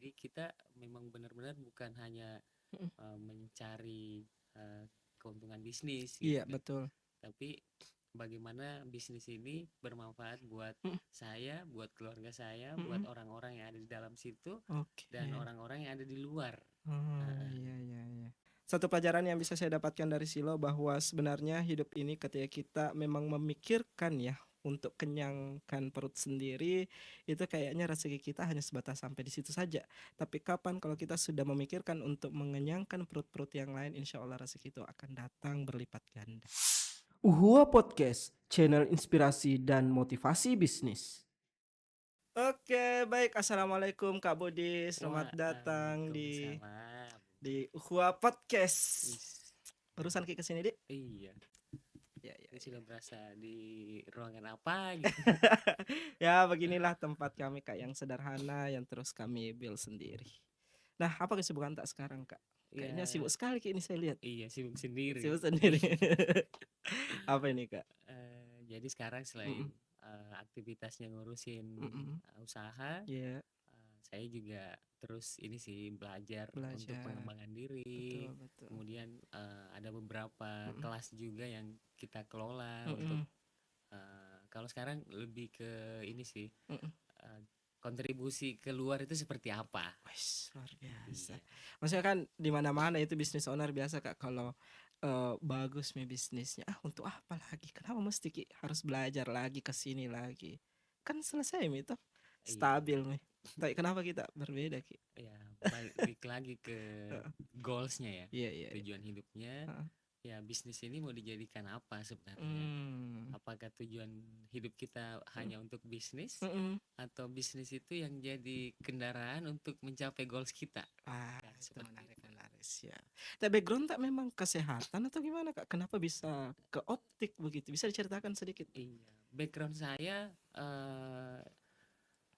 Jadi kita memang benar-benar bukan hanya Mm. mencari keuntungan bisnis gitu Iya kan, betul. tapi bagaimana bisnis ini bermanfaat buat Mm, saya, buat keluarga saya, buat mm, orang-orang yang ada di dalam situ dan oke. orang-orang yang ada di luar. Oh Heeh. iya iya iya. Satu pelajaran yang bisa saya dapatkan dari Silo bahwa sebenarnya hidup ini ketika kita memang memikirkan ya untuk kenyangkan perut sendiri, itu kayaknya rezeki kita hanya sebatas sampai di situ saja. Tapi kapan kalau kita sudah memikirkan untuk mengenyangkan perut-perut yang lain, insya Allah rezeki itu akan datang berlipat ganda. Uhua Podcast, channel inspirasi dan motivasi bisnis. Oke, baik. Assalamualaikum Kak Budi. Selamat datang Waalaikumsalam. di Uhua Podcast. Wis, Barusan Ki kesini, Dik. iya, Ya, ya, ini ya. sudah berasa di ruangan apa gitu. Ya, beginilah tempat kami Kak yang sederhana yang terus kami build sendiri. Nah, apa kesibukan tak sekarang Kak? Kayaknya Ya, sibuk sekali Ki ini saya lihat. iya sibuk sendiri. Sibuk sendiri. Apa ini Kak? Jadi sekarang selain Mm-mm, aktivitasnya ngurusin mm-mm. usaha, Ya, saya juga terus ini sih belajar untuk belajar. pengembangan diri. Betul, betul. Kemudian ada beberapa Mm-mm, kelas juga yang kita kelola untuk mm-mm, kalau sekarang lebih ke ini sih, mm-mm. eh, kontribusi keluar itu seperti apa. Wih, luar biasa. Iya, Maksudnya kan di mana-mana itu bisnis owner biasa Kak kalau bagus nih bisnisnya. Ah, untuk apa lagi? Kenapa mesti Ki harus belajar lagi ke sini lagi? Kan selesai mi itu. iya, Stabil nih. Tapi kenapa kita berbeda Ki? ya, balik lagi ke Heeh. goalsnya ya, Iya, iya, iya. tujuan hidupnya. Heeh. Ya, bisnis ini mau dijadikan apa sebenarnya? Hmm. Apakah tujuan hidup kita Mm, hanya untuk bisnis, mm-mm. atau bisnis itu yang jadi kendaraan untuk mencapai goals kita? Ah, Kan itu seperti menarik, itu. menarik ya. Tapi background tak memang kesehatan atau gimana Kak? Kenapa bisa ke optik begitu? Bisa diceritakan sedikit? Iya, background saya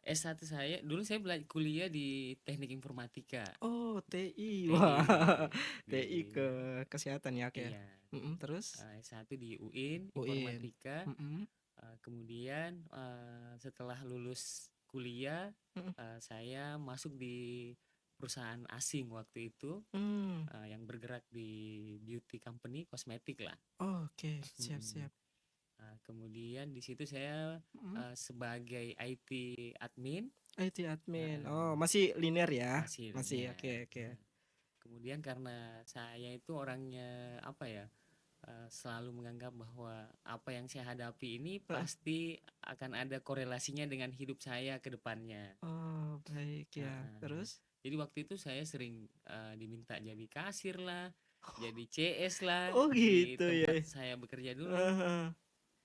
S1, saya dulu saya belajar kuliah di Teknik Informatika. Oh, TI. TI Wah, di TI ke kesehatan ya, oke. iya, Mm-mm, terus S1 di UIN UIN. Informatika. Mm-mm, Kemudian setelah lulus kuliah, mm-mm, saya masuk di perusahaan asing waktu itu, mm. yang bergerak di beauty company, kosmetik lah. Oh, oke, Mm-mm. siap-siap. Kemudian di situ saya Mm. sebagai IT admin. IT admin. Oh, uh, masih linear ya? Masih Masih, linear. oke, oke. Kemudian karena saya itu orangnya apa ya, selalu menganggap bahwa apa yang saya hadapi ini Heeh. pasti akan ada korelasinya dengan hidup saya ke depannya. Oh, baik ya. Heeh. Terus? Jadi waktu itu saya sering diminta jadi kasir lah, jadi CS lah Oh, di gitu ya. tempat saya bekerja dulu. Heeh.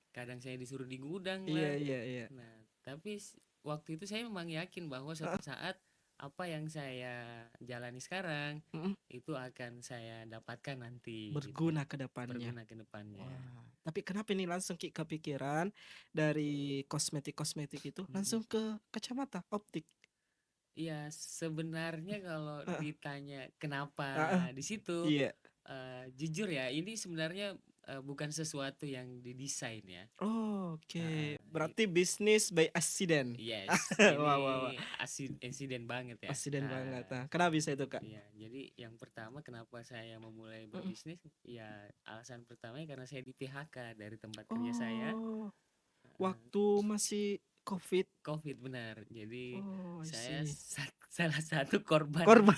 Kadang saya disuruh di gudang Iya, lah. iya, iya. Nah, tapi waktu itu saya memang yakin bahwa suatu Heeh. saat apa yang saya jalani sekarang Mm-mm. itu akan saya dapatkan nanti gitu. Berguna ke depannya. Berguna ke depannya. Wah, tapi kenapa ini langsung Ki kepikiran dari kosmetik-kosmetik itu Mm-mm. langsung ke kacamata optik? Iya, sebenarnya kalau Heeh. ditanya kenapa Heeh. di situ, Iya. jujur ya, ini sebenarnya bukan sesuatu yang didesain ya. Oh, oke. Uh, Berarti bisnis by accident. yes, Wah, wah, wah. ini insiden banget ya. Accident banget. Nah, kenapa bisa itu, Kak? Iya, jadi yang pertama kenapa saya memulai Mm-mm. berbisnis, ya alasan pertamanya karena saya di PHK dari tempat kerja saya. Oh, Uh, waktu masih COVID. COVID benar. Jadi Oh, I saya see. salah satu korban Korban.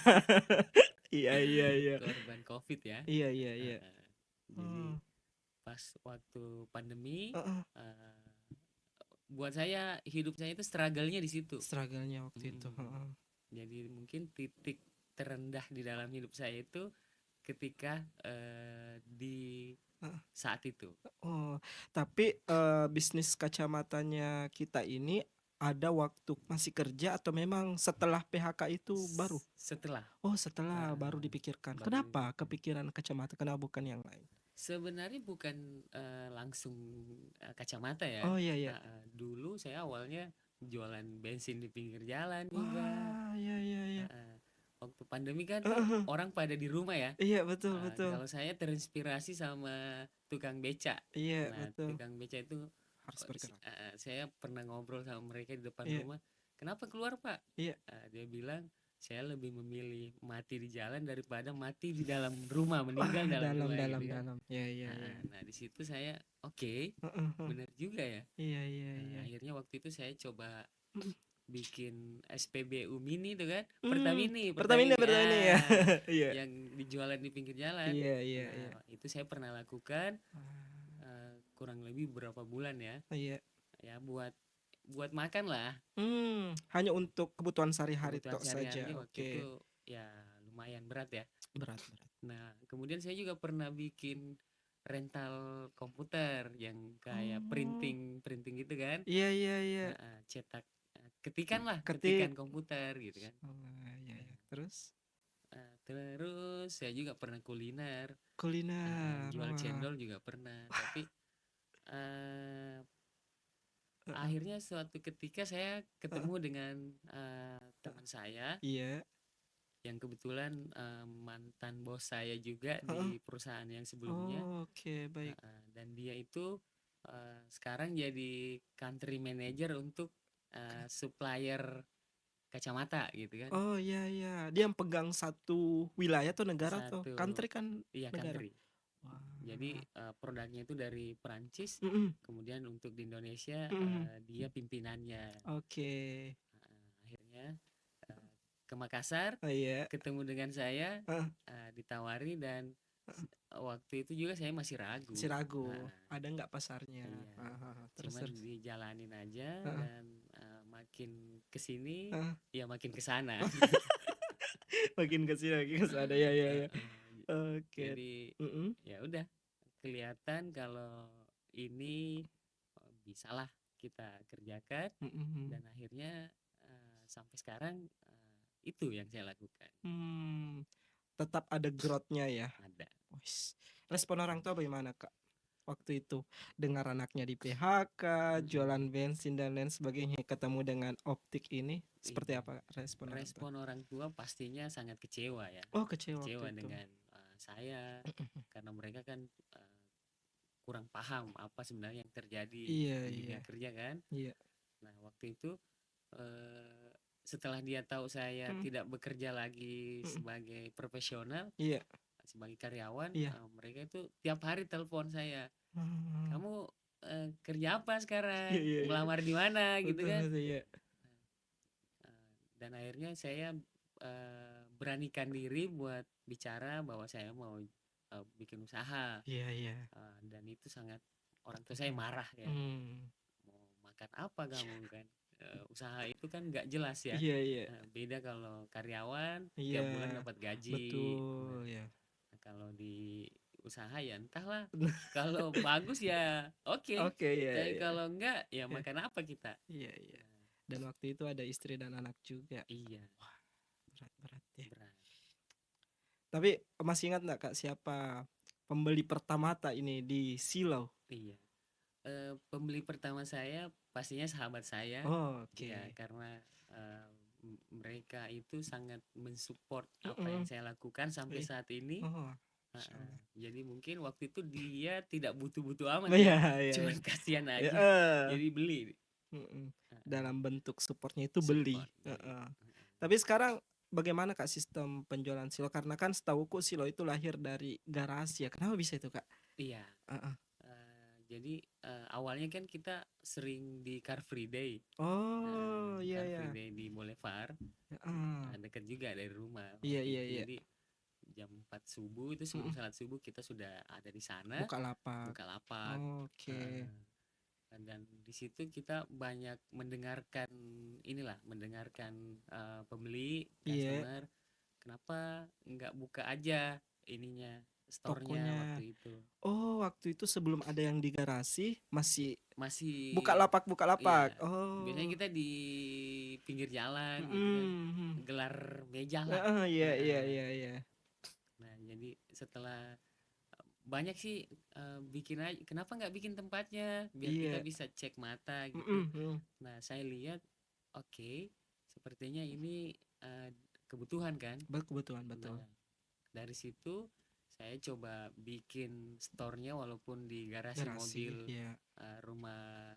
Iya, iya, iya. korban COVID ya. Iya, iya, iya. Uh, jadi Oh, pas waktu pandemi, heeh. uh, buat saya hidup saya itu struggle-nya di situ. Struggle-nya waktu itu. Mm-mm. Heeh. Jadi mungkin titik terendah di dalam hidup saya itu ketika di Heeh. saat itu. Oh, tapi bisnis kacamatanya kita ini ada waktu masih kerja atau memang setelah PHK itu baru? Setelah Oh, setelah baru uh, dipikirkan. baru Kenapa kepikiran kacamata? Kenapa bukan yang lain? sebenarnya bukan langsung kacamata ya. Oh iya iya. Dulu saya awalnya jualan bensin di pinggir jalan juga. Wah, iya iya iya. Waktu pandemi kan Heeh. orang pada di rumah ya. Iya betul betul. Kalau saya terinspirasi sama tukang beca. Iya Nah, betul. tukang beca itu Harus bergerak. saya pernah ngobrol sama mereka di depan Iya rumah. Kenapa keluar Pak? iya. Dia bilang saya lebih memilih mati di jalan daripada mati di dalam rumah, meninggal Wah, dalam dalam rumah dalam gitu kan. dalam. Ya ya ya. Nah, di situ saya oke, Heeh heeh. benar juga ya. Iya iya iya. Akhirnya waktu itu saya coba bikin SPBU mini tuh kan, Pertamina Pertamini, Pertamina ya. Iya. yang dijualan di pinggir jalan. Iya iya iya. Nah, itu saya pernah lakukan Ah, kurang lebih berapa bulan ya, iya. ya buat buat makan lah, Hanya untuk kebutuhan sehari-hari kebutuhan tok sehari-hari saja. waktu itu Oke. ya lumayan berat ya. Berat berat. Nah, kemudian saya juga pernah bikin rental komputer yang kayak Oh, printing printing gitu kan. iya iya iya. Cetak, ketikan lah, Ketik. ketikan komputer gitu kan. Oh, iya Nah, iya. Terus terus saya juga pernah kuliner, kuliner. jual Wah. cendol juga pernah, tapi eh, Heeh. akhirnya suatu ketika saya Heeh. ketemu dengan Heeh. teman saya Iya. yang kebetulan mantan bos saya juga Heeh. di perusahaan yang sebelumnya. Oh, oke, baik. Dan dia itu sekarang jadi country manager untuk supplier kacamata gitu kan. Oh, iya iya. Dia yang pegang satu wilayah atau negara atau Satu, country kan iya, negara? country. Jadi Wah. produknya itu dari Perancis, Mhm. kemudian untuk di Indonesia Mhm. dia pimpinannya. Oke. Akhirnya eh, ke Makassar, Oh, iya. ketemu dengan saya, Heeh. ditawari, dan Heeh. waktu itu juga saya masih ragu. Masih ragu, Heeh, ada nggak pasarnya? iya, Heeh heeh. Terus cuman terus? dijalanin aja, Heeh. dan makin kesini Heeh. ya makin kesana. Makin ke sini, makin ke sana. Ya ya ya. Heeh. Oke. Jadi Mhm. ya udah, kelihatan kalau ini bisalah kita kerjakan, Mhm. dan akhirnya sampai sekarang itu yang saya lakukan. Hmm. Tetap ada growth-nya ya? Ada. Wis. Respon orang tua bagaimana, Kak, waktu itu? Dengar anaknya di PHK, jualan Mm-mm. bensin dan lain sebagainya, ketemu dengan optik ini, seperti Iya. apa respon orang tua? Respon orang tua pastinya sangat kecewa ya, Oh, kecewa kecewa waktu itu. dengan saya, karena mereka kan kurang paham apa sebenarnya yang terjadi Iya di iya dunia kerja kan. iya. Nah, waktu itu eh, setelah dia tahu saya Mhm tidak bekerja lagi mhm. sebagai profesional, Iya sebagai karyawan, iya. mereka itu tiap hari telepon saya, Oh. kamu kerja apa Iya sekarang, iya iya. melamar di mana gitu Betul kan. betul, iya. Dan akhirnya saya beranikan diri buat bicara bahwa saya mau bikin usaha. Iya iya. Dan itu sangat, orang tua saya marah ya, Mmm. mau makan apa kamu kan. Usaha itu kan nggak jelas ya. Iya iya. Beda kalau karyawan Iya. tiap bulan dapat gaji. Betul, Nah, ya. kalau di usaha ya entahlah, kalau bagus ya oke, Oke, iya tapi iya. kalau enggak ya Iya. makan apa kita. Iya iya. Nah, Dan waktu itu ada istri dan anak juga. iya, Wah, berat-berat ya. berat. Tapi masih ingat nggak, Kak, siapa pembeli pertama tak ini di Silau? Iya. Pembeli pertama saya pastinya sahabat saya, Oh, ya, oke. karena eh, mereka itu sangat mensupport apa yang Mhm. saya lakukan sampai Wih. saat ini. Oh, masyaallah. Jadi mungkin waktu itu dia tidak butuh-butuh amat ya, Iya iya iya. cuman kasihan aja, Heeh. jadi beli. Mhm. Heeh, Dalam bentuk supportnya itu beli. support beli. Heeh. Heeh. Tapi sekarang bagaimana, Kak, sistem penjualan Silo? Karena kan setahuku Silo itu lahir dari garasi ya. Kenapa bisa itu, Kak? Iya. Heeh. Jadi awalnya kan kita sering di Car Free Day. Oh, iya Car iya. Free Day di Boulevard, Heeh. dekat juga dari rumah Iya waktu iya itu. iya. Jadi jam 4 subuh itu, sebelum Mhm. salat subuh kita sudah ada di sana, Bukalapak. buka lapak. Oke. Heeh. Dan di situ kita banyak mendengarkan, inilah, mendengarkan pembeli, Iya, customer, kenapa nggak buka aja ininya, store-nya tokonya. waktu itu. Oh, waktu itu sebelum ada yang di garasi masih Masih, buka ya, lapak. biasanya Oh. kita di pinggir jalan gitu kan, Mhm, mhm. gelar meja lah. Heeh, iya iya Heeh. iya iya. Nah, jadi setelah banyak sih bikin aja, kenapa nggak bikin tempatnya biar kita Iya. bisa cek mata gitu. Mhm, mhm. Nah, saya lihat, oke, sepertinya ini kebutuhan kan. Kebetulan betul. Nah, dari situ saya coba bikin store-nya walaupun di garasi Garasi, mobil iya. rumah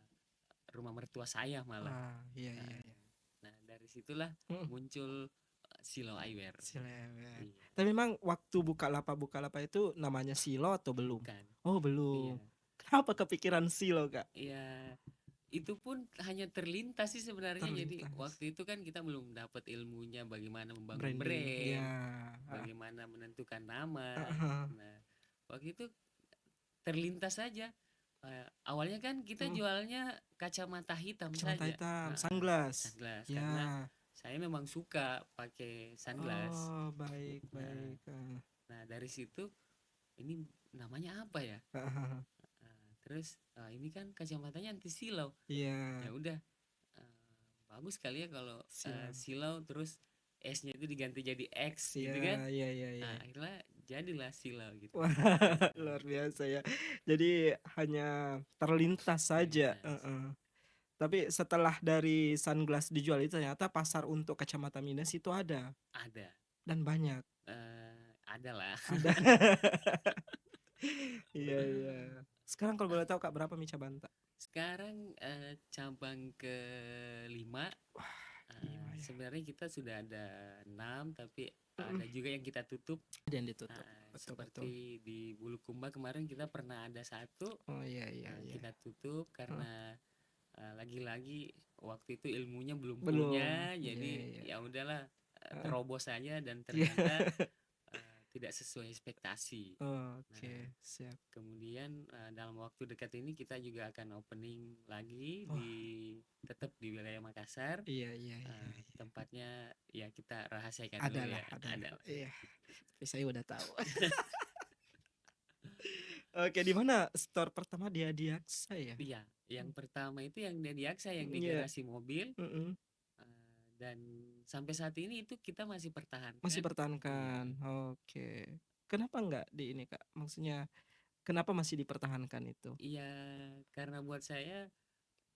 rumah mertua saya malah. Ah, iya iya Nah, iya. nah, dari situlah Mhm. muncul Silo Eyewear. Silo Eyewear. Iya, Tapi memang waktu Bukalapak itu namanya Silo atau belum? bukan. Oh Iya, belum. Kenapa kepikiran Silo Kak? iya. Itu pun hanya terlintas sih sebenarnya. Jadi Terlintas. waktu itu kan kita belum dapat ilmunya bagaimana membangun Branding. Ya. brand, bagaimana menentukan nama. Heeh. Nah, waktu itu terlintas saja. Awalnya kan kita Mm, jualnya kacamata hitam Kacamata saja. hitam, sunglass. Sunglass, karena Ya. saya memang suka pakai sunglass. Oh baik Nah, baik. nah dari situ ini namanya apa ya? Terus ini kan kacamatanya anti silau. Iya. Ya udah, bagus kali ya kalau Silo. silau terus S-nya itu diganti jadi X gitu kan. Iya iya iya iya. Nah, akhirnya jadilah silau gitu. Wah, luar biasa ya. Jadi hanya terlintas saja. Terlintas. Tapi setelah dari sunglass dijual itu ternyata pasar untuk kacamata minus itu ada Ada. dan banyak. Ada lah. Ada. Iya iya. Sekarang kalau boleh tahu Kak berapa Mica Banta? Sekarang cabang ke-5. Wah, 5 ya. Sebenarnya kita sudah ada 6, tapi Mm-mm. ada juga yang kita tutup. Ada yang ditutup. Betul betul. Seperti di Bulukumba kemarin kita pernah ada satu, Oh iya iya iya. kita tutup Heeh. karena lagi-lagi waktu itu ilmunya belum Belum. punya, Iya jadi iya. ya udahlah, Heeh. terobos saja dan Iya. ternyata tidak sesuai ekspektasi. Nah, Oke, siap. kemudian dalam waktu dekat ini kita juga akan opening lagi Wah, tetap di wilayah Makassar. iya iya iya. Tempatnya ya kita rahasiakan dulu Adalah, ya. adalah. Adalah. Iya, tapi saya udah tahu. Oke, di mana store pertama di Adiaksa ya? Iya, yang pertama itu yang di Aksa yang di Iya. garasi mobil. Mm-mm. Dan sampai saat ini itu kita masih Masih pertahankan. Iya, pertahankan. Oke. Kenapa enggak di ini, Kak? Maksudnya kenapa masih dipertahankan itu? iya, karena buat saya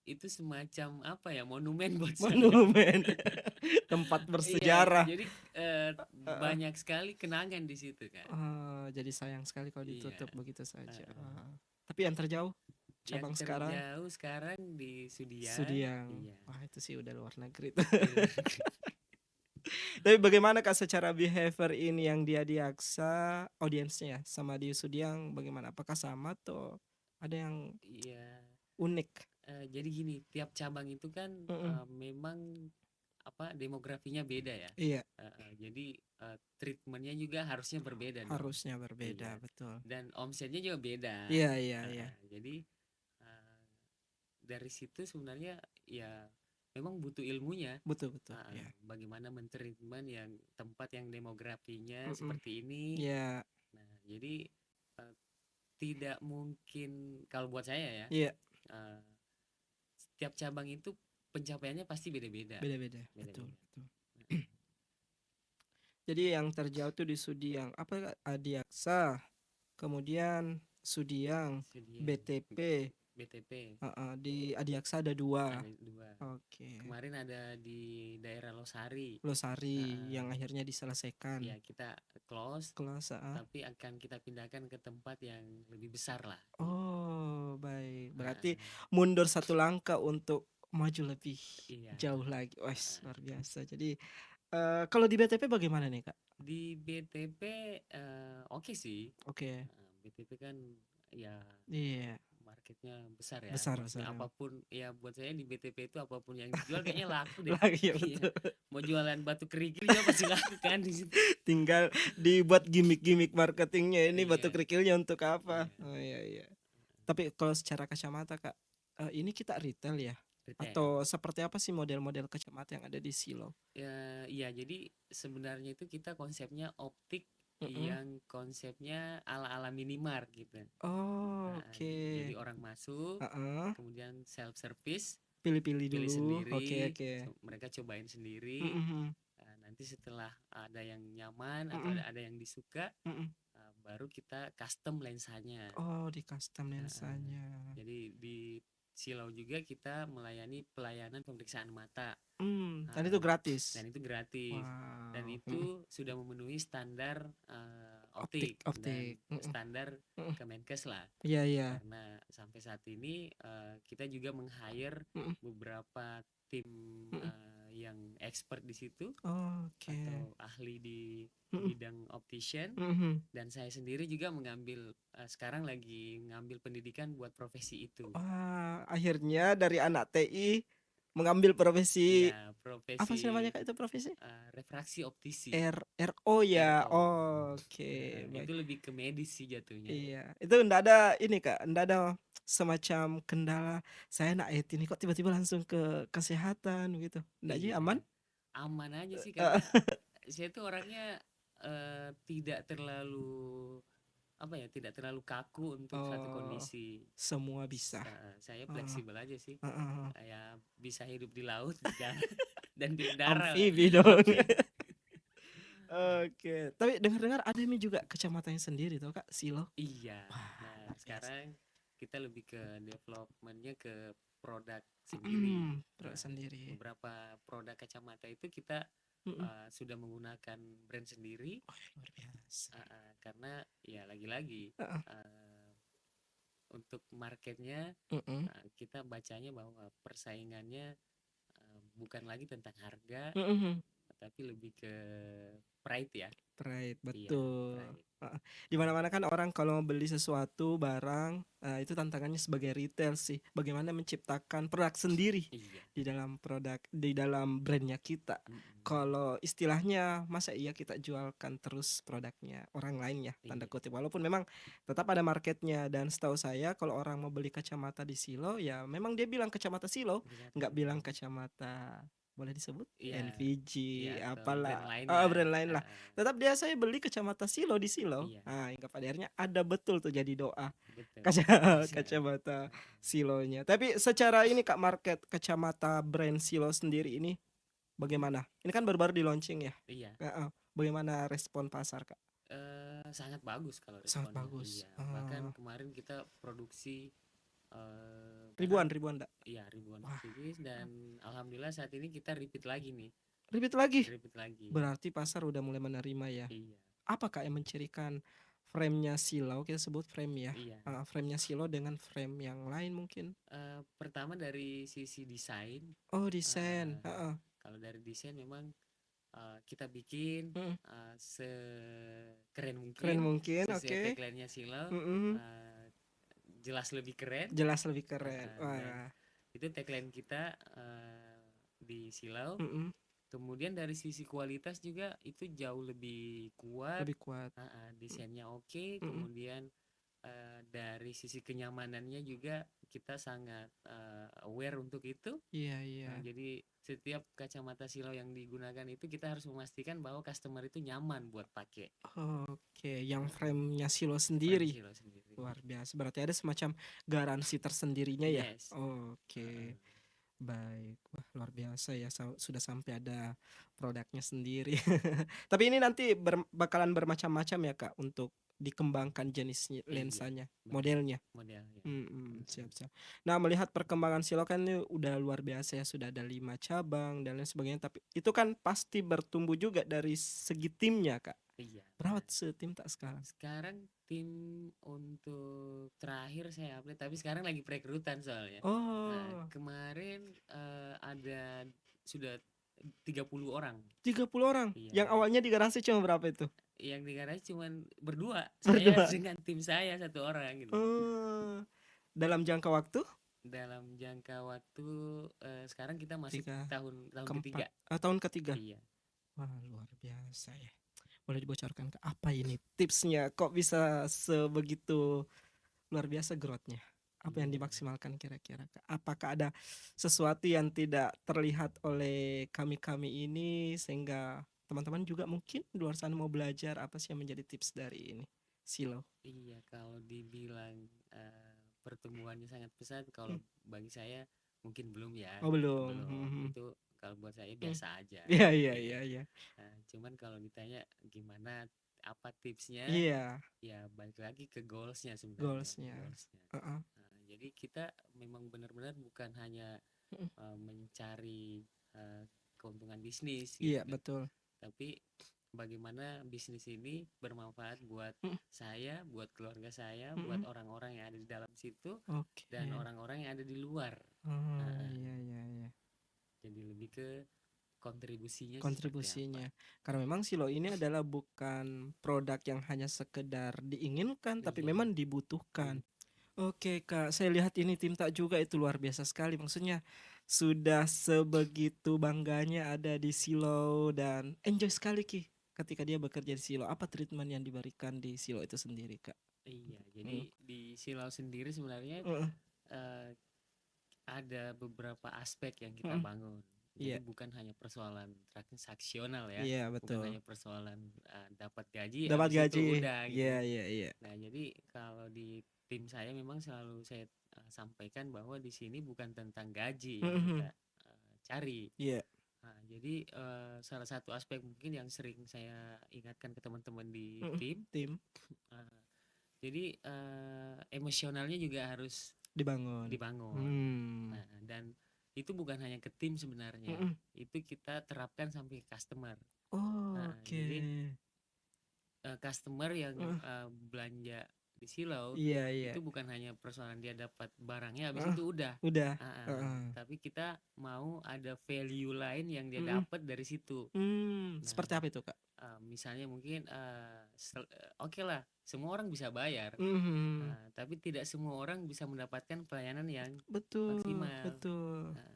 itu semacam apa ya, monumen buat saya. Monumen. Tempat Iya, bersejarah. jadi Heeh. banyak sekali kenangan di situ kan. Jadi sayang sekali kalau Iya. ditutup begitu saja. eh, Tapi yang terjauh yang cabang sekarang terjauh sekarang di Sudiang. Sudiang. Iya. Wah, itu sih udah luar negeri. Iya. Tapi bagaimana Kak secara behavior ini yang dia diaksa audiensnya ya sama di Sudiang bagaimana? Apakah sama atau ada yang Iya. unik? Jadi gini, tiap cabang itu kan Mm-mm. memang apa demografinya beda ya. Iya, Jadi treatmentnya juga harusnya berbeda dong. harusnya berbeda, Iya. betul. Dan omsetnya juga beda. Iya, iya, iya. Jadi uh, dari situ sebenarnya ya memang butuh ilmunya. Betul, betul. Iya. Bagaimana mentreatment yang tempat yang demografinya Mm-mm. seperti ini. Iya, Nah, jadi uh, tidak mungkin kalau buat saya ya. iya, uh, Setiap cabang itu pencapaiannya pasti beda-beda. beda-beda. Betul, Beda-beda. betul. Jadi yang terjauh tuh di Sudiang. Apa Kak? Adiaksa, kemudian Sudiang, Sediang BTP. BTP Di Adiaksa ada 2. ada 2. Oke. Kemarin ada di daerah Losari. Losari yang akhirnya diselesaikan. Ya kita close, Kelas A. tapi akan kita pindahkan ke tempat yang lebih besar lah. Oh, baik. Berarti Uh, mundur satu langkah untuk maju lebih iya. jauh lagi. Wah, luar biasa. Jadi kalau di BTP bagaimana nih, Kak? Di BTP oke sih. Oke. BTP kan ya Iya, marketnya besar ya. besar Maksudnya besar. apapun ya buat saya di BTP itu apapun yang dijual kayaknya laku deh. Lagi ya, Iya. betul. Mau jualan batu kerikil juga pasti laku kan di situ. Tinggal dibuat gimmick-gimmick marketingnya ini batu Iya. kerikilnya untuk apa? Iya. Oh iya iya. Tapi kalau secara kacamata, Kak, ini kita retail ya? Retail. Atau seperti apa sih model-model kacamata yang ada di Silo? Ya, iya jadi sebenarnya itu kita konsepnya optik Mm-mm. yang konsepnya ala-ala minimart gitu. Oh, Jadi oke. orang masuk, Heeh. kemudian self service, Pilih-pilih pilih dulu. Oke sendiri, oke. mereka cobain sendiri. Mm-mm. Nanti setelah ada yang nyaman atau Mm-mm. ada yang disuka, Mm-mm. baru kita custom lensanya. Oh, di custom Uh, lensanya. jadi di Silau juga kita melayani pelayanan pemeriksaan mata. Dan itu gratis. Dan itu gratis. Dan Wow. itu sudah memenuhi standar Optik, optik dan optik. Mm-mm. standar Mm-mm. Kemenkes lah. Iya iya. Karena sampai saat ini kita juga meng-hire Mm-mm. beberapa tim Mm-mm. yang expert di situ Oke. atau ahli di Mhm, bidang optician, mhm. dan saya sendiri juga mengambil sekarang lagi ngambil pendidikan buat profesi itu. Wah, akhirnya dari anak TI mengambil profesi Iya, apa sih namanya profesi Kak itu profesi? refraksi optisi. RO ya. RO. Oke, baik. Itu lebih ke medis sih jatuhnya. Iya, itu ndak ada ini Kak, ndak ada semacam kendala, "Saya nak IT nih kok tiba-tiba langsung ke kesehatan," gitu. Ndak ji Iya, aman? aman aja sih Heeh. karena saya tuh orangnya tidak terlalu apa ya, tidak terlalu kaku untuk satu Oh, kondisi. semua bisa. Saya Heeh, fleksibel aja sih. heeh, heeh. Ya bisa hidup di laut, di darat, dan di udara. Amfibi dong. Amfibi. Oke, tapi dengar-dengar ada ini juga kecamatannya sendiri tuh Kak, Silo. Iya. Wah, Nah, luar biasa. sekarang kita lebih ke developmentnya ke produk sendiri. Produk Nah, sendiri. beberapa produk kacamata itu kita Mhm. sudah menggunakan brand sendiri, Wah, luar biasa. karena ya lagi-lagi Heeh, uh, untuk marketnya, mhm, kita bacanya bahwa persaingannya bukan lagi tentang harga, mhm. tapi lebih ke pride ya. Pride, Iya, betul. pride. Heeh. Di mana-mana kan orang kalau beli sesuatu barang, itu tantangannya sebagai retail sih, bagaimana menciptakan produk sendiri Iya. di dalam brandnya kita. Mm-mm. Kalau istilahnya masa iya kita jualkan terus produknya orang lain ya, tanda Iya, kutip. Walaupun memang tetap ada marketnya dan setahu saya kalau orang mau beli kacamata di Silo ya memang dia bilang kacamata Silo, kacamata nggak bilang silo. kacamata boleh disebut Iya, NVG iya atau brand apalah, lain lah. brand lain lah. Tetap dia saya beli kacamata Silo di Silo. Iya, Nah, hingga pada akhirnya ada betul tuh jadi doa betul. kaca Bisa. kacamata Silonya. Tapi secara ini Kak market kacamata brand Silo sendiri ini bagaimana? Ini kan baru-baru di launching ya. Iya, Heeh. Bagaimana respon pasar Kak? sangat bagus kalau Sangat responnya. bagus. Iya, bahkan kemarin kita produksi Ribuan barang, ribuan enggak? iya ribuan Wah, piece, dan alhamdulillah saat ini kita repeat lagi nih, repeat lagi. repeat lagi. Berarti pasar udah mulai menerima ya. Iya, Apa Kak yang mencirikan frame-nya Silo? Kita sebut frame ya. iya. Frame-nya Silo dengan frame yang lain mungkin. Pertama dari sisi desain. Oh, desain. eh, Heeh. Kalau dari desain memang kita bikin Mm. sekeren Keren mungkin mungkin, sesuai oke. tagline-nya Silo, Mm-mm. jelas lebih keren. Jelas lebih keren. Dan Wah. itu tagline kita di Silau. Mm-mm. Kemudian dari sisi kualitas juga itu jauh lebih kuat, Lebih kuat. desainnya oke. Mm-mm. Kemudian dari sisi kenyamanannya juga kita sangat aware untuk itu. Iya, iya. Jadi setiap kacamata Silau yang digunakan itu kita harus memastikan bahwa customer itu nyaman buat pakai. Oke, yang Nah, frame-nya Silo frame sendiri. Silau sendiri. Luar biasa. Berarti ada semacam garansi tersendirinya ya. Yes. Oke. Baik. Wah, luar biasa ya sudah sampai ada produknya sendiri. Tapi ini nanti bakalan bermacam-macam ya, Kak, untuk dikembangkan jenis Iya, lensanya, betul. modelnya. Modelnya. Siap, siap. Nah, melihat perkembangan Silo kan ini udah luar biasa ya, sudah ada 5 cabang dan lain sebagainya. Tapi itu kan pasti bertumbuh juga dari segi timnya, Kak. Iya. Berapa Nah, setim tak sekarang? sekarang tim untuk terakhir saya update, tapi sekarang lagi perekrutan soalnya. Nah, Oh, kemarin ada sudah 30 orang. 30 orang. Iya. Yang awalnya di garasi cuma berapa itu? Yang di garasi cuman berdua. Saya Berdua. dengan tim saya satu orang gitu. Oh, dalam jangka waktu? Dalam jangka waktu sekarang kita masuk Tiga, tahun tahun keempat, ketiga. tahun ketiga. Iya. Wah, luar biasa ya. Boleh dibocorkan ke apa ini tipsnya? Kok bisa sebegitu luar biasa growth-nya? Apa yang Iya. dimaksimalkan kira-kira, Kak? Apakah ada sesuatu yang tidak terlihat oleh kami-kami ini sehingga teman-teman juga mungkin di luar sana mau belajar apa sih yang menjadi tips dari ini? Silo. Iya, kalau dibilang pertumbuhannya sangat pesat, Hmm. kalau bagi saya mungkin belum ya, Oh, belum. belum. Itu kalau buat saya Hmm. biasa aja. Iya, iya, Iya. iya, iya. Cuman kalau ditanya gimana, apa tipsnya, Iya, ya balik lagi ke goalsnya sebenarnya, goals-nya. goalsnya. Heeh. Jadi kita memang benar-benar bukan hanya Mm. mencari eh, keuntungan bisnis gitu Iya, kan, betul. tapi bagaimana bisnis ini bermanfaat buat Mm, saya, buat keluarga saya, buat mm. orang-orang yang ada di dalam situ, dan Oke. orang-orang yang ada di luar. Oh, Nah, iya, iya, iya. jadi lebih ke kontribusinya sih seperti apa. kontribusinya. Karena memang Silo ini adalah bukan produk yang hanya sekedar diinginkan, tapi Iya, memang dibutuhkan. dibu Oke Kak, saya lihat ini tim Tak juga itu luar biasa sekali. Maksudnya sudah sebegitu bangganya ada di Silo dan enjoy sekali Ki ketika dia bekerja di Silo. Apa treatment yang diberikan di Silo itu sendiri Kak? iya, Mm, jadi di Silau sendiri sebenarnya, mm, eee, ada beberapa aspek yang kita mm. bangun. Jadi Iya, bukan hanya persoalan transaksional ya, iya bukan betul. hanya persoalan, dapat gaji Dapat habis itu gaji. udah Iya, gitu. iya, iya. Nah, jadi kalau di tim saya memang selalu saya, sampaikan bahwa di sini bukan tentang gaji yang Mhm. kita, cari. Iya. Nah, jadi, salah satu aspek mungkin yang sering saya ingatkan ke teman-teman di Mhm. tim, Tim eee, jadi, emosionalnya juga harus dibangun. dibangun. Hmm. Nah, dan itu bukan hanya ke tim sebenarnya, Mhm. itu kita terapkan sampai ke customer. Oh, Nah, oke. jadi, customer yang, Heeh. belanja di Silau, Iya, iya. itu bukan hanya persoalan dia dapat barangnya habis Heeh. itu udah. Udah. Heeh, Heeh. tapi kita mau ada value lain yang dia Mhm. dapat dari situ. Nah, Seperti apa itu Kak? misalnya mungkin, oke lah, semua orang bisa bayar, Mhm. tapi tidak semua orang bisa mendapatkan pelayanan yang Betul, maksimal. betul. Nah,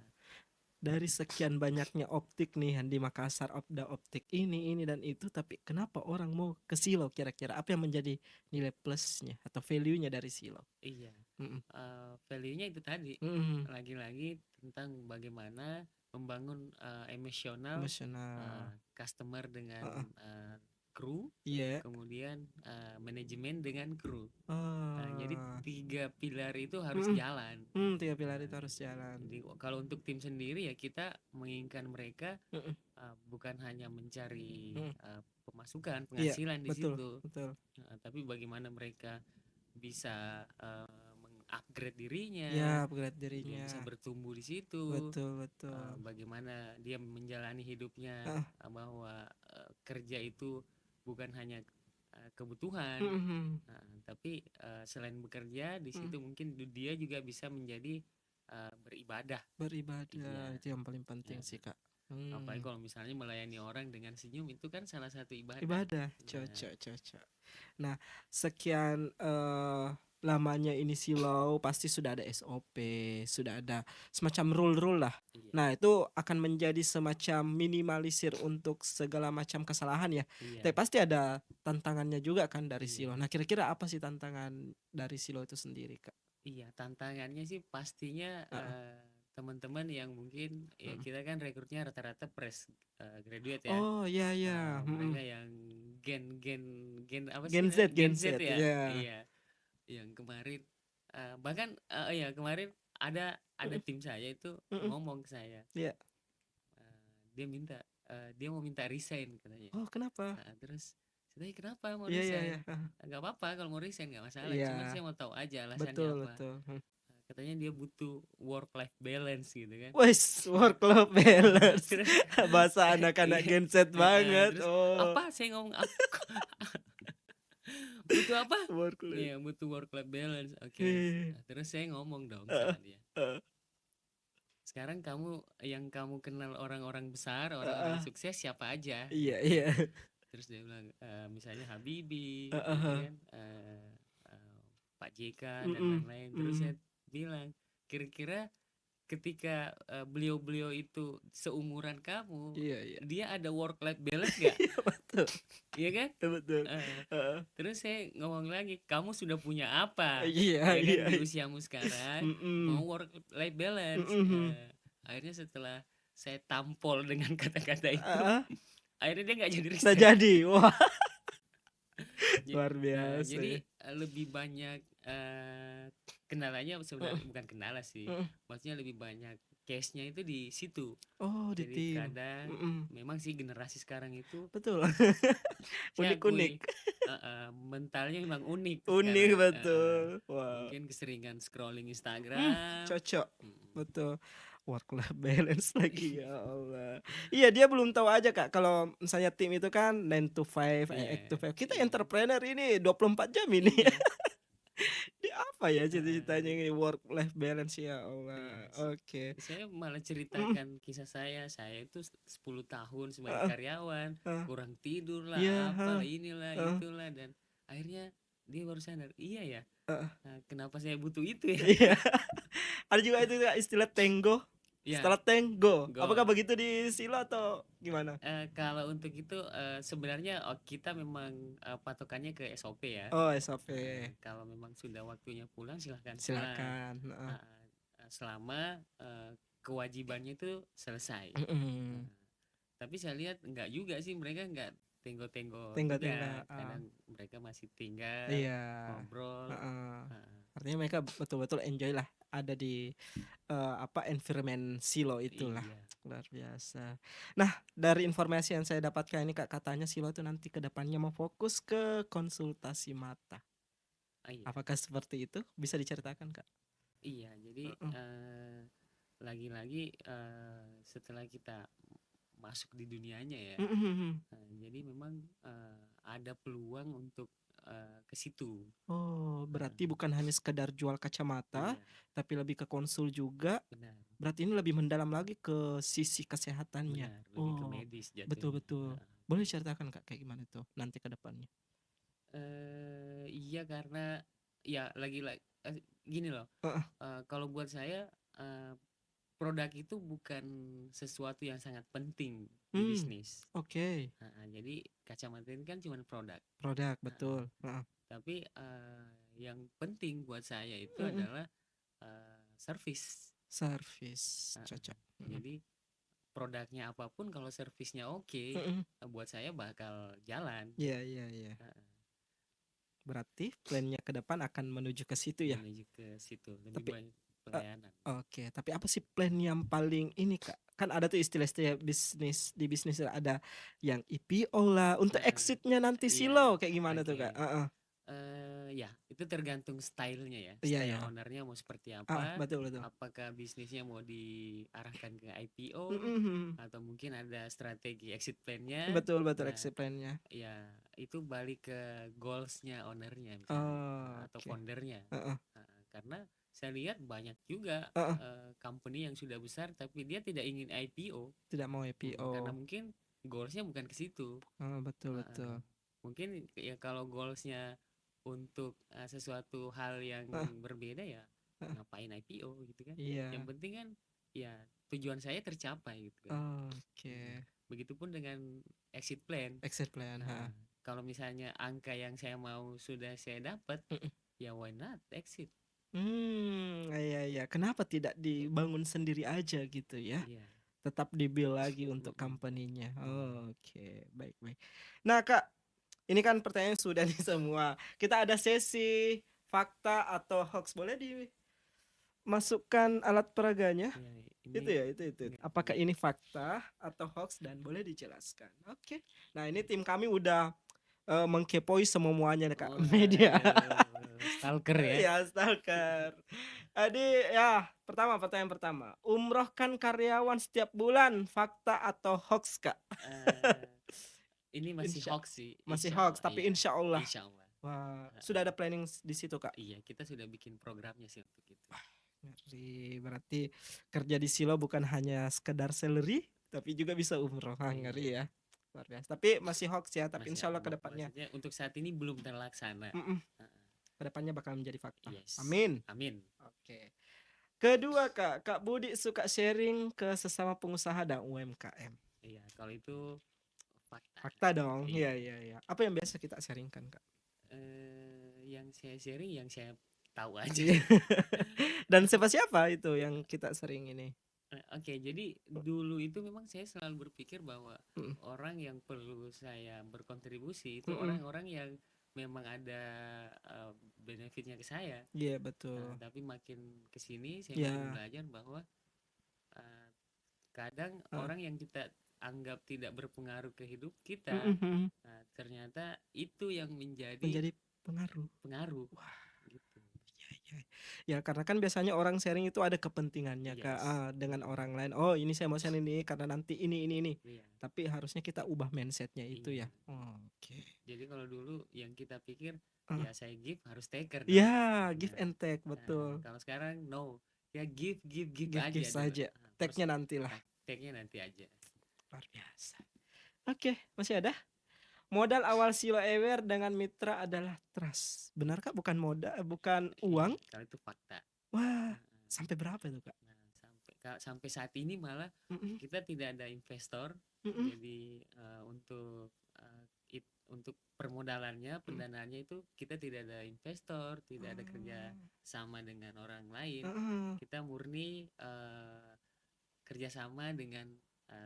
Dari sekian banyaknya optik nih yang di Makassar, Opda Optik ini dan itu, tapi kenapa orang mau ke Silo kira-kira? Apa yang menjadi nilai plusnya atau value-nya dari Silo? iya, Mhm. value-nya itu tadi, Mhm. lagi-lagi tentang bagaimana membangun, emosional, Emosional. customer dengan, Heeh. kru, Iya. kemudian, manajemen dengan kru. Jadi Oh. 3 pilar itu harus Mhm. jalan. 3 pilar Nah, itu harus jalan. jadi kalau untuk tim sendiri ya kita menginginkan mereka, Mhm. bukan hanya mencari, Mhm. pemasukan, Iya, penghasilan di betul, situ, betul. tapi bagaimana mereka bisa, meng-upgrade dirinya, Ya, upgrade dia bisa dirinya. bertumbuh di situ, Betul, betul. bagaimana dia menjalani hidupnya, Heeh. bahwa, kerja itu bukan hanya, kebutuhan, Mhm. tapi, selain bekerja di Mhm. situ mungkin dia juga bisa menjadi, beribadah. Beribadah Iya, itu yang paling penting heeh. sih, Kak. Apalagi kalau misalnya melayani orang dengan senyum itu kan salah satu ibadah. Ibadah, Nah, cocok, cocok. Nah, sekian lamanya ini silau pasti sudah ada SOP, sudah ada semacam rule-rule lah. iya, Nah, itu akan menjadi semacam minimalisir untuk segala macam kesalahan ya. Tapi iya, pasti ada tantangannya juga kan dari iya, Silo. Nah, kira-kira apa sih tantangan dari Silo itu sendiri, Kak? iya. Tantangannya sih pastinya, Heeh. teman-teman yang mungkin ya Mhm. kita kan rekrutnya rata-rata fresh, graduate ya. Oh, iya iya, Mereka mhm. yang gen gen gen apa sih Gen Z, Gen Gen Z Z, ya? iya. Iya, yang kemarin, bahkan, iya kemarin ada Mhm, tim saya itu mhm, ngomong ke saya, iya. dia minta, dia mau minta resign katanya. Oh, kenapa? Terus saya tanya, "Kenapa mau Iya iya iya, resign?" heeh. "Nggak apa-apa kalau mau resign nggak masalah, Iya, cuman saya mau tahu aja alasannya betul apa." betul, Katanya dia butuh work life balance gitu kan. Wes, work life balance. Terus Bahasa anak-anak iya, Gen Z banget. terus, Oh, "Apa?" Saya ngomong, "Butuh apa?" work life. Iya, butuh work life balance. Oke. Heeh, Terus saya ngomong dong heeh, sama dia, heeh, "Sekarang yang kamu kenal orang-orang besar, orang-orang heeh. sukses siapa aja?" Iya Gitu. iya. Terus dia bilang, misalnya Habibie Heeh gitu heeh. kan, Pak JK dan Mhm, lain-lain. Terus saya mhm. bilang, "Kira-kira ketika, beliau-beliau itu seumuran kamu, Iya iya. dia ada work life balance nggak?" Iya betul, Iya kan? betul. Heeh. Heeh. Terus saya ngomong lagi, "Kamu sudah punya apa?" Iya Ya kan iya di iya. usiamu sekarang mau Mhm, work life balance. mhm. Akhirnya setelah saya tampol dengan kata-kata itu, Heeh, akhirnya dia nggak jadi nggak resign. jadi. Wah, Ja- luar biasa jadi, ya. lebih banyak, kendalanya Heeh, sebenarnya bukan kendala sih, heeh. maksudnya lebih banyak case-nya itu di situ. Oh, di Jadi tim. kadang Mhm, memang sih generasi sekarang itu betul. saya Unik-unik. akui, mentalnya memang unik Unik sekarang, betul. Wow. mungkin keseringan scrolling Mmm, Instagram. cocok. Mhm, Betul. Work life balance lagi, ya Allah. Iya, dia belum tahu aja, Kak, kalau misalnya tim itu kan 9 to 5, iya, 8 to 5. Kita iya, entrepreneur ini 24 jam ini. iya, Dia apa ya cita-citanya Heeh. ini work life balance ya Iya, Allah. Oke. saya malah Mhm, ceritakan kisah saya itu 10 tahun sebagai heeh karyawan, heeh. kurang tidur Iya, lah, heeh apalah, inilah, heeh itulah, dan akhirnya dia baru sadar, iya ya, heeh. kenapa saya butuh itu ya? Iya. Ada juga itu Kak, istilah tenggo, Ya, setelah tenggo. Apakah go. begitu di Silo atau gimana? Kalau untuk itu, sebenarnya kita memang, patokannya ke SOP ya. Oh, SOP. Kalau memang sudah waktunya pulang, silahkan pulang. Silakan, heeh. Heeh, selama, kewajibannya itu selesai. Mhm. Heeh. Tapi saya lihat enggak juga sih, mereka enggak tenggo-tenggo Tenggo-tenggo, juga. Kadang mereka masih tinggal, iya, ngobrol. heeh. Heeh. Artinya mereka betul-betul enjoy lah ada di, apa, environment Silo itulah, Iya. luar biasa. Nah, dari informasi yang saya dapatkan ini Kak, katanya Silo tuh nanti ke depannya mau fokus ke konsultasi mata. Ah, iya. Apakah seperti itu? Bisa diceritakan Kak? Iya, jadi, Heeh. lagi-lagi, setelah kita masuk di dunianya ya, Mhm mhm. jadi memang, ada peluang untuk, ke situ. Oh, berarti Heeh. bukan hanya sekedar jual kacamata, Iya, tapi lebih ke konsul juga. benar, Berarti ini lebih mendalam lagi ke sisi kesehatannya. benar, lebih ke Oh, medis betul jatuhnya. betul. Heeh. Boleh diceritakan Kak kayak gimana tuh nanti ke depannya? Iya, karena ya gini loh, Heeh. kalau buat saya, eee, produk itu bukan sesuatu yang sangat penting di Mmm, bisnis. oke. Heeh, jadi kacamata ini kan cuman produk. Produk, Heeh. betul. Heeh. Tapi, yang penting buat saya itu Mhm. adalah, servis. Servis, Heeh. cocok. Mhm. Jadi produknya apapun kalau servisnya oke, Mhm. buat saya bakal jalan. Iya iya iya. Heeh, Berarti plan-nya ke depan akan menuju ke situ ya? menuju ke situ, lebih Tapi banyak eee, pelayanan. oke, tapi apa sih plan yang paling ini, Kak? Kan ada tuh istilah-istilah bisnis di bisnis ada yang IPO lah, untuk Heeh, exit-nya nanti iya, Silo kayak gimana tuh, oke. Kak? Heeh. Ya, itu tergantung stylenya ya, Iya style ya. ownernya mau seperti apa, Betul betul. apakah bisnisnya mau diarahkan ke IPO, Mhm mhm. atau mungkin ada strategi exit plan-nya. Betul betul Nah, exit plan-nya. ya itu balik ke goals-nya ownernya misalnya, Oh, atau oke. foundernya. Heeh Karena saya lihat banyak juga, heeh. company yang sudah besar tapi dia tidak ingin IPO. Tidak mau Karena IPO. mungkin goals-nya bukan ke situ. Oh, betul Heeh. betul. Mungkin ya kalau goalsnya untuk, sesuatu hal yang Heeh berbeda, ya heeh. ngapain IPO gitu kan. Yang Iya. penting kan ya tujuan saya tercapai gitu kan. Oke. Begitupun dengan exit plan. Exit plan, Nah, heeh. kalau misalnya angka yang saya mau sudah saya dapat, Mhm. ya why not exit. Iya iya. Kenapa tidak dibangun sendiri aja gitu ya? Iya. Tetap di-build lagi untuk Mm-mm. company-nya. Iya. Oke, baik baik. Nah, Kak, ini kan pertanyaan sudah nih semua. Kita ada sesi fakta atau hoax. Boleh dimasukkan alat peraganya? Iya, Itu ini ya, itu. enggak Apakah ini. ini fakta atau hoax dan boleh dijelaskan? Oke. Nah, ini tim kami udah mengkepoi semuanya nih, Kak, media. Waduh, stalker ya. Ya, stalker. Jadi ya, pertanyaan pertama. Umrohkan karyawan setiap bulan, fakta atau hoax, Kak? Eh, ini masih Insya hoax sih, masih insya hoax, Allah, tapi iya, insya Allah. insya Allah. Wah, sudah Heeh. ada planning di situ, Kak? Iya, kita sudah bikin programnya sih untuk itu. Ngeri. Berarti kerja di Silo bukan hanya sekedar salary, tapi juga bisa umroh. Ah, Iya, ngeri ya. Luar biasa. Tapi masih hoax ya, tapi masih, insya Allah ke depannya, maksudnya untuk saat ini belum terlaksana. mm-mm, Heeh. ke depannya bakal menjadi fakta. Yes, Amin. amin. Oke. Kedua, Kak, Kak Budi suka sharing ke sesama pengusaha dan UMKM. Iya, kalau itu fakta. Fakta dong. Iya, Iya. iya, iya. Apa yang biasa kita sharingkan, Kak? Yang saya sharing yang saya tahu aja. Iya. Dan siapa-siapa itu yang kita sering ini? Oke, jadi dulu itu memang saya selalu berpikir bahwa Mm, orang yang perlu saya berkontribusi itu mm-mm. orang-orang yang memang ada, benefitnya ke saya. Iya, betul. Tapi makin kesini saya makin Ya. belajar bahwa, eh, kadang Heeh. orang yang kita anggap tidak berpengaruh ke hidup kita, Mm-mm, mm. ternyata itu yang menjadi Menjadi pengaruh. pengaruh Wah, gitu. iya, iya. Ya, karena kan biasanya orang sharing itu ada kepentingannya, Kak. Yes. Dengan orang lain. Oh, ini saya mau sharing ini karena nanti ini. Iya, Tapi harusnya kita ubah mindsetnya itu iya. ya. Oh. Oke. Jadi kalau dulu yang kita pikir Heeh. ya saya give harus taker dong. Ya, give Nah, and take, betul. kalau sekarang no, ya give Give aja dulu. saja, Terus take-nya nantilah. take-nya nanti aja. Luar biasa. Oke, masih ada? Modal awal Silo Aware dengan mitra adalah trust. Benarkah bukan modal, bukan Iya, uang? kalau itu fakta. Wah, Heeh. sampai berapa itu, Kak? Nah, sampai saat ini malah Mhm, kita tidak ada investor. mhm, Jadi eh, untuk permodalannya, mhm. pendanaannya itu kita tidak ada investor, tidak ada kerja Oh, sama dengan orang lain. heeh, Kita murni kerjasama dengan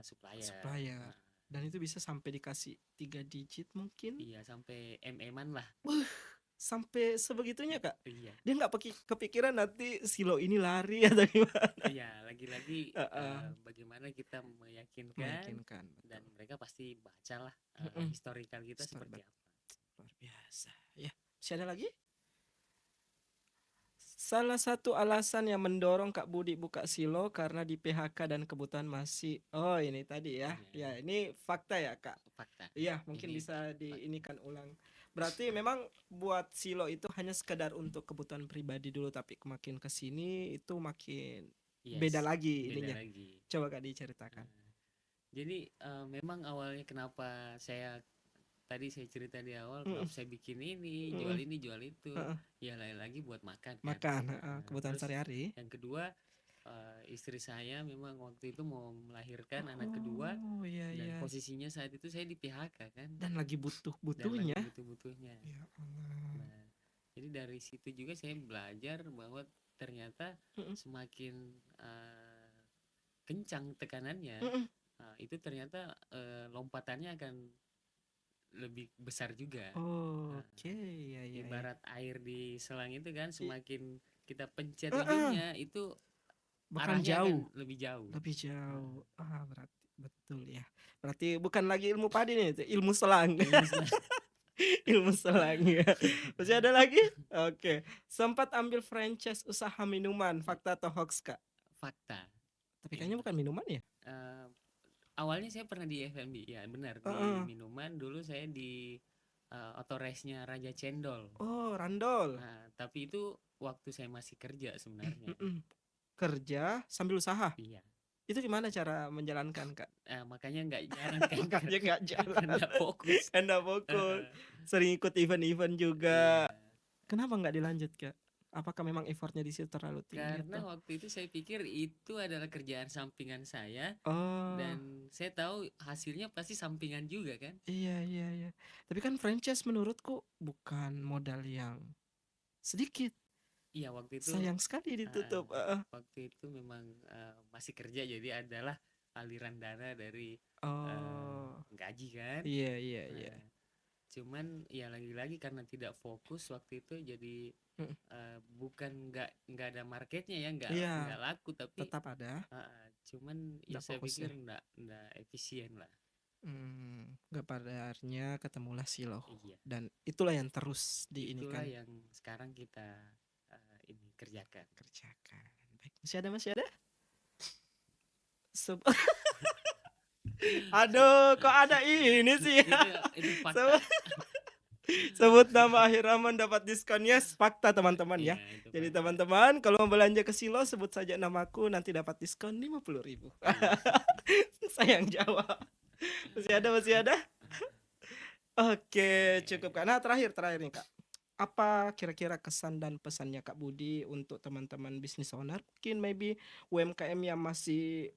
supplier. supplier. Dan itu bisa sampai dikasih 3 digit mungkin? Iya, sampai MM-an lah. Wah, sampai sebegitunya, Kak? Iya. Dia nggak kepikiran nanti Silo ini lari atau gimana? Iya, lagi-lagi Heeh, bagaimana kita meyakinkan, meyakinkan, dan betul. mereka pasti bacalah Mhm, historical kita story seperti apa. luar biasa. Ya, masih ada lagi? Salah satu alasan yang mendorong Kak Budi buka silo karena di PHK dan kebutuhan masih. Oh, ini tadi ya. Iya, Ya, ini fakta ya, Kak. fakta. Iya, mungkin Ini bisa fakta. diinikan ulang. Berarti memang buat silo itu hanya sekedar untuk kebutuhan pribadi dulu, tapi makin ke sini itu makin beda Yes, lagi beda ininya. lagi. Coba Kak diceritakan. Nah, jadi memang awalnya kenapa tadi saya cerita di awal Mm-mm, kenapa saya bikin mm-mm, ini, jual itu. heeh. Ya lain lagi buat makan kan. Makan, heeh, Nah, kebutuhan terus sehari-hari. yang kedua, istri saya memang waktu itu mau melahirkan anak kedua, Oh, iya dan iya. posisinya saat itu saya di PHK kan, Dan lagi dan lagi butuh-butuhnya. butuh-butuhnya. Ya Allah. Nah, jadi dari situ juga saya belajar bahwa ternyata Mm-mm, semakin kencang tekanannya, mm-mm. itu ternyata lompatannya akan lebih besar juga. Nah, Oke, ya ya ya. ibarat air di selang itu kan, I- semakin kita pencet Heeh, ujungnya itu bakal arahnya akan jauh, lebih jauh. lebih Nah, jauh. Ah, berarti betul ya. Berarti bukan lagi ilmu padi nih, itu ilmu selang. ilmu selang. Ilmu selang ya. Masih ada lagi? Oke. Sempat ambil franchise usaha minuman, fakta atau hoax, Kak? Fakta. Tapi Ya, kayaknya bukan minuman ya? eh, awalnya saya pernah di F&B, ya benar, di Heeh. minuman. Dulu saya di Autoresnya Raja Cendol. Oh, Randol. Nah, tapi itu waktu saya masih kerja sebenarnya. Mm-mm. Kerja sambil usaha. Iya. Itu gimana cara menjalankan, Kak? Makanya nggak jalan kan, Makanya nggak jalan. karena fokus. Anda fokus. Heeh. Sering ikut event-event Iya. juga. Kenapa nggak dilanjut, Kak? Apakah memang effortnya di situ terlalu tinggi Karena atau? waktu itu saya pikir itu adalah kerjaan sampingan saya, Oh, dan saya tahu hasilnya pasti sampingan juga kan. iya iya iya. Tapi kan franchise menurutku bukan modal yang sedikit. Iya, waktu itu Sayang sekali eh, ditutup. Heeh. waktu itu memang masih kerja, jadi adalah aliran dana dari Oh, gaji kan. iya iya iya. Nah, cuman ya lagi-lagi karena tidak fokus waktu itu, jadi Mm. bukan nggak ada marketnya ya, nggak Iya, laku, tapi tetap ada. cuman ya Nggak saya fokus pikir ya. nggak efisien lah. Nggak pada akhirnya ketemulah Silo. Iya, Dan itulah yang terus itulah diinikan yang sekarang kita ini kerjakan. kerjakan. Baik, masih ada masih ada? Seb- Se- Aduh, kok ada ini sih ya? itu fakta. Sebut, sebut nama akhir Rahman dapat diskon. Yes, fakta teman-teman ya. Iya, itu Jadi fakta. teman-teman kalau mau belanja ke Silo sebut saja namaku nanti dapat diskon 50.000. Iya. Sayang jawab. Masih ada masih ada? Oke, Oke. cukup Kak. Nah, terakhir nih Kak. Apa kira-kira kesan dan pesannya Kak Budi untuk teman-teman business owner, mungkin maybe UMKM yang masih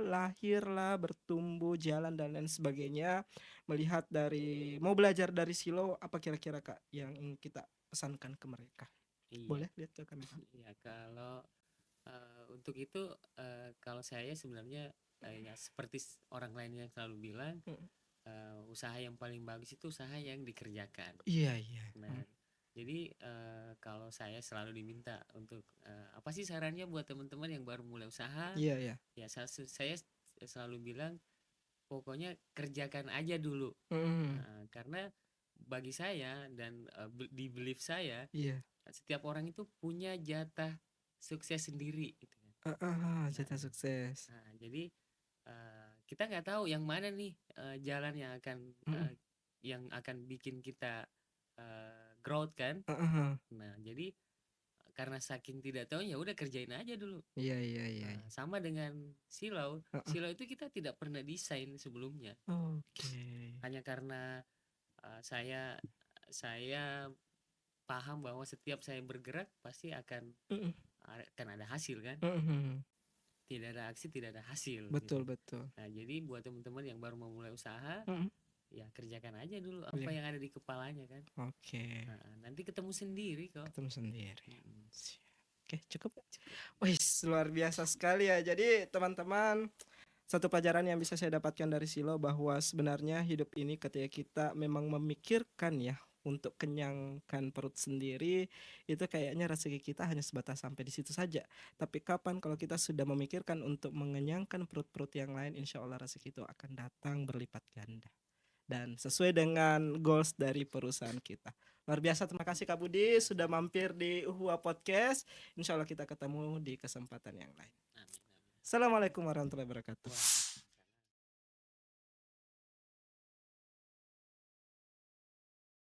lahir lah, bertumbuh, jalan dan lain sebagainya, melihat dari mau belajar dari Silo, apa kira-kira Kak yang ingin kita pesankan ke mereka? Iya. Boleh lihat ke kamera? Iya, kalau untuk itu, kalau saya sebenarnya ya seperti orang lain yang selalu bilang, Mm. usaha yang paling bagus itu usaha yang dikerjakan. Iya iya. Nah, jadi kalau saya selalu diminta untuk apa sih sarannya buat teman-teman yang baru mulai usaha, Iya iya. ya saya selalu bilang pokoknya kerjakan aja dulu. Mm. Karena bagi saya dan di belief saya, Iya. setiap orang itu punya jatah sukses sendiri gitu kan. Nah, Jatah sukses. jadi kita nggak tahu yang mana nih jalan yang akan Mm-mm. yang akan bikin kita growth kan. Heeh. Nah, jadi karena saking tidak tahu ya udah kerjain aja dulu. Iya iya iya. Nah, sama dengan silau. Heeh. Silau itu kita tidak pernah desain sebelumnya. Oke. Hanya karena saya paham bahwa setiap saya bergerak pasti Mhm. akan ada hasil kan. Mhm. Tidak ada aksi tidak ada hasil gitu. Betul betul. Nah, jadi buat teman-teman yang baru mau mulai usaha, Mhm. ya kerjakan aja dulu apa Iya. yang ada di kepalanya kan. Oke. Nah, nanti ketemu sendiri kok. Ketemu sendiri. Mm-mm. Siap. Oke, cukup. Cukup. Wih, luar biasa sekali ya. Jadi teman-teman, satu pelajaran yang bisa saya dapatkan dari Silo bahwa sebenarnya hidup ini ketika kita memang memikirkan ya untuk kenyangkan perut sendiri, itu kayaknya rezeki kita hanya sebatas sampai di situ saja. Tapi kapan kalau kita sudah memikirkan untuk mengenyangkan perut-perut yang lain, insya Allah rezeki itu akan datang berlipat ganda dan sesuai dengan goals dari perusahaan kita. Luar biasa, terima kasih Kak Budi sudah mampir di Uhua Podcast. Insya Allah kita ketemu di kesempatan yang lain. Amin, amin. Assalamualaikum warahmatullahi wabarakatuh. Wah.